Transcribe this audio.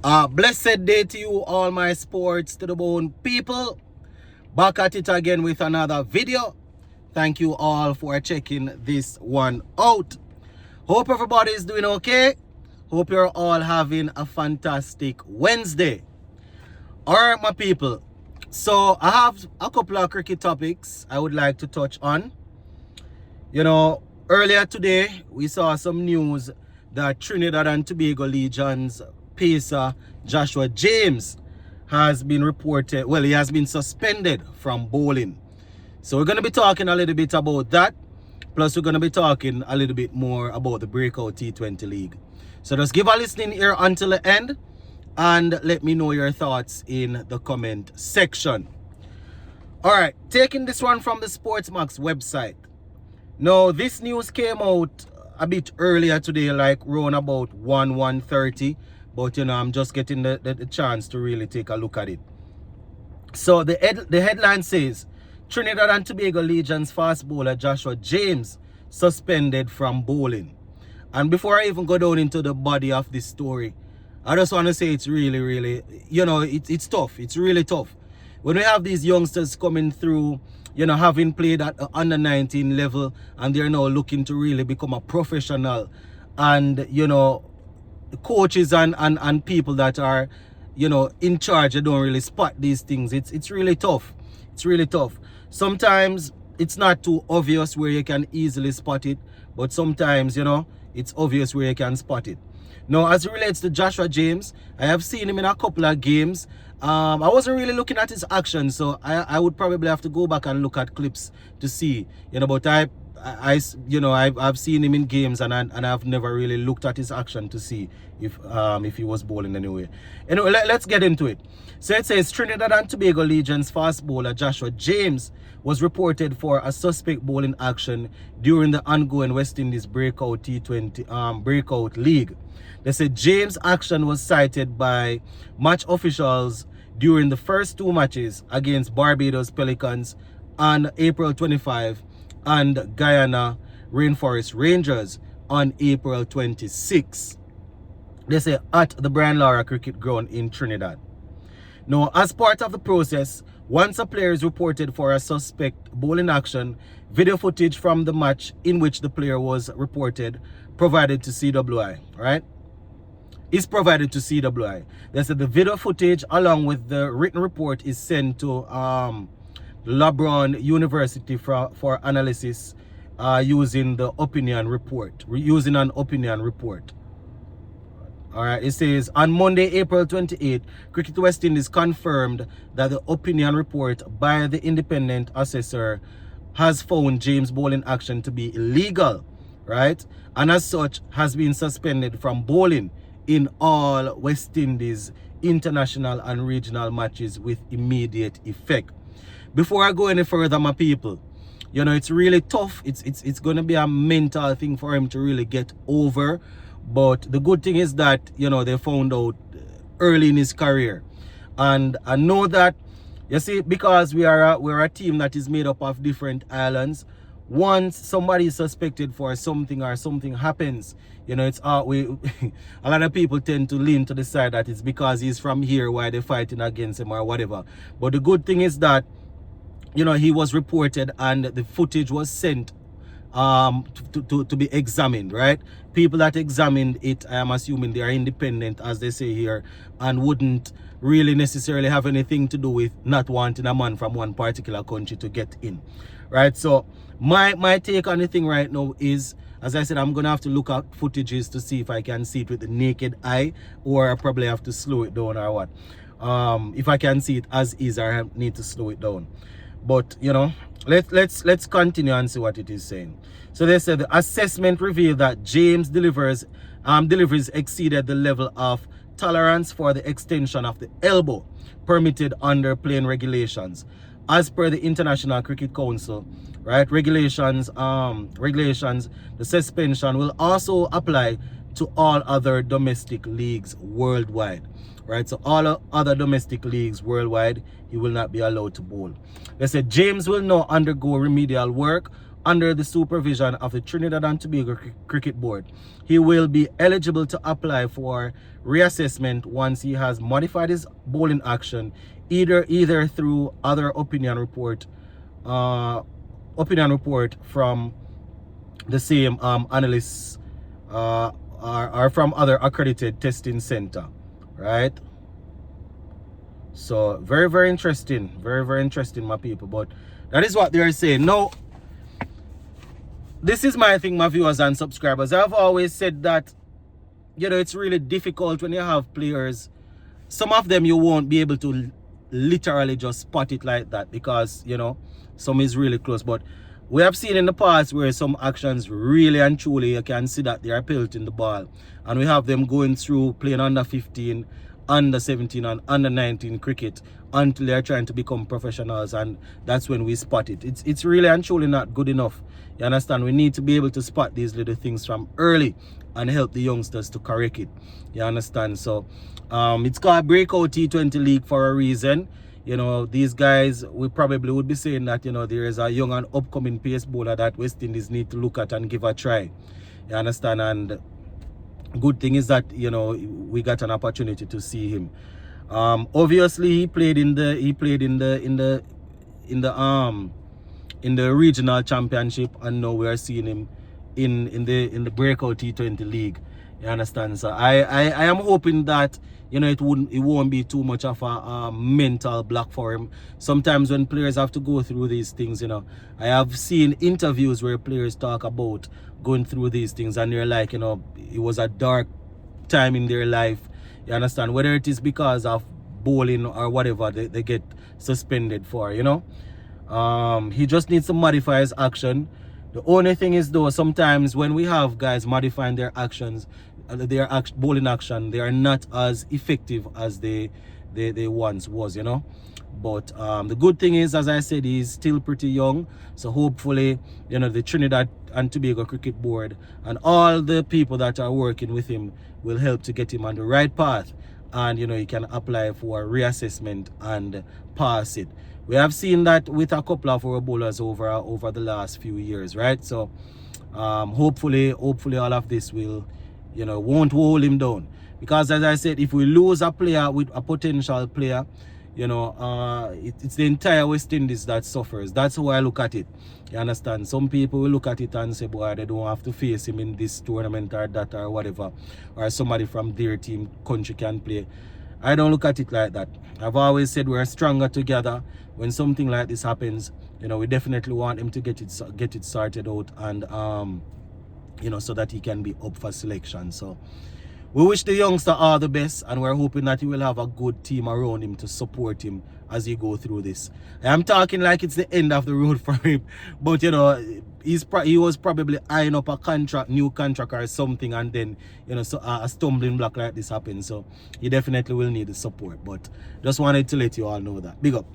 Blessed day to you, all my sports to the bone people. Back at it again with another video. Thank you all for checking this one out. Hope everybody is doing okay. Hope you're all having a fantastic Wednesday. Alright, my people. So I have a couple of cricket topics I would like to touch on. Earlier today we saw some news that Trinidad and Tobago Legion's pacer Joshua James has been reported, he has been suspended from bowling. So we're going to be talking a little bit about that. Plus we're going to be talking a little bit more about the Breakout T20 League. So just give a listening ear until the end and let me know your thoughts in the comment section. Alright, taking this one from the Sportsmax website. Now this news came out a bit earlier today, like around about 1:30. But I'm just getting the chance to really take a look at it. So the headline says, Trinidad and Tobago Legion's fast bowler Joshua James suspended from bowling. And before I even go down into the body of this story, I just want to say it's really, it's tough. It's really tough. When we have these youngsters coming through, having played at the under 19 level, and they're now looking to really become a professional, and, coaches and people that are in charge, they don't really spot these things. It's really tough. It's really tough. Sometimes it's not too obvious where you can easily spot it, but sometimes it's obvious where you can spot it. Now, as it relates to Joshua James, I have seen him in a couple of games. I wasn't really looking at his action, so I would probably have to go back and look at clips to see, but I've seen him in games, and I've never really looked at his action to see if he was bowling anyway. Anyway, let's get into it. So it says Trinidad and Tobago Legion's fast bowler Joshua James was reported for a suspect bowling action during the ongoing West Indies Breakout T20 Breakout League. They said James' action was cited by match officials during the first two matches against Barbados Pelicans on April 25 and Guyana Rainforest Rangers on April 26. They say at the Brian Lara Cricket Ground in Trinidad. Now, as part of the process, once a player is reported for a suspect bowling action, video footage from the match in which the player was reported provided to CWI, right? Is provided to CWI. They said the video footage along with the written report is sent to LeBron University for analysis using an opinion report. Alright, it says on Monday, April 28, Cricket West Indies confirmed that the opinion report by the independent assessor has found James' bowling action to be illegal, right? And as such has been suspended from bowling in all West Indies international and regional matches with immediate effect. Before I go any further, my people, it's really tough. It's going to be a mental thing for him to really get over. But the good thing is that, they found out early in his career. And I know that, you see, because we're a team that is made up of different islands, once somebody is suspected for something or something happens, it's a lot of people tend to lean to the side that it's because he's from here why they're fighting against him or whatever. But the good thing is that he was reported and the footage was sent to be examined, right? People that examined it, I am assuming they are independent, as they say here, and wouldn't really necessarily have anything to do with not wanting a man from one particular country to get in, right? So my take on the thing right now is, as I said, I'm gonna have to look at footages to see if I can see it with the naked eye, or I probably have to slow it down or what. If I can see it as is, or I need to slow it down. But let's continue and see what it is saying. So they said the assessment revealed that James' deliveries exceeded the level of tolerance for the extension of the elbow permitted under playing regulations. As per the International Cricket Council, right, regulations, the suspension will also apply to all other domestic leagues worldwide. Right, so all other domestic leagues worldwide, he will not be allowed to bowl. They said James will now undergo remedial work under the supervision of the Trinidad and Tobago Cricket Board. He will be eligible to apply for reassessment once he has modified his bowling action, either through other opinion report from the same analysts or from other accredited testing center, right? So very interesting, very interesting, my people. But that is what they are saying. Now, this is my thing, my viewers and subscribers. I've always said that, you know, it's really difficult when you have players. Some of them you won't be able to literally just spot it like that, because, you know, some is really close. But we have seen in the past where some actions really and truly you can see that they are pelting the ball, and we have them going through playing under 15, under 17 and under 19 cricket until they're trying to become professionals, and that's when we spot it. It's really and truly not good enough. You understand? We need to be able to spot these little things from early and help the youngsters to correct it. You understand? So it's called Breakout T20 League for a reason. You know, these guys, we probably would be saying that, you know, there is a young and upcoming pace bowler that West Indies need to look at and give a try. You understand? And good thing is that, you know, we got an opportunity to see him. Obviously he played in the regional championship, and now we are seeing him in the Breakout T20 League. You understand? So I am hoping that, you know, it won't be too much of a mental block for him. Sometimes when players have to go through these things, you know, I have seen interviews where players talk about going through these things, and they're like, you know, it was a dark time in their life. You understand? Whether it is because of bowling or whatever they get suspended for, you know. He just needs to modify his action. The only thing is, though, sometimes when we have guys modifying their actions, their bowling action, they are not as effective as they once was, you know. But the good thing is, as I said, he's still pretty young, so hopefully, you know, the Trinidad and Tobago Cricket Board and all the people that are working with him will help to get him on the right path, and, you know, he can apply for reassessment and pass it. We have seen that with a couple of our bowlers over the last few years, right? So hopefully all of this will, you know, won't hold him down, because as I said, if we lose a player with a potential player, you know, it's the entire West Indies that suffers. That's how I look at it. You understand? Some people will look at it and say, boy, they don't have to face him in this tournament or that or whatever, or somebody from their team country can play. I don't look at it like that. I've always said we're stronger together. When something like this happens, you know, we definitely want him to get it sorted out, and you know, so that he can be up for selection. So we wish the youngster all the best, and we're hoping that he will have a good team around him to support him as he go through this. I'm talking like it's the end of the road for him, but, you know, he was probably eyeing up a new contract or something, and then, you know, so a stumbling block like this happens. So he definitely will need the support. But just wanted to let you all know that. Big up.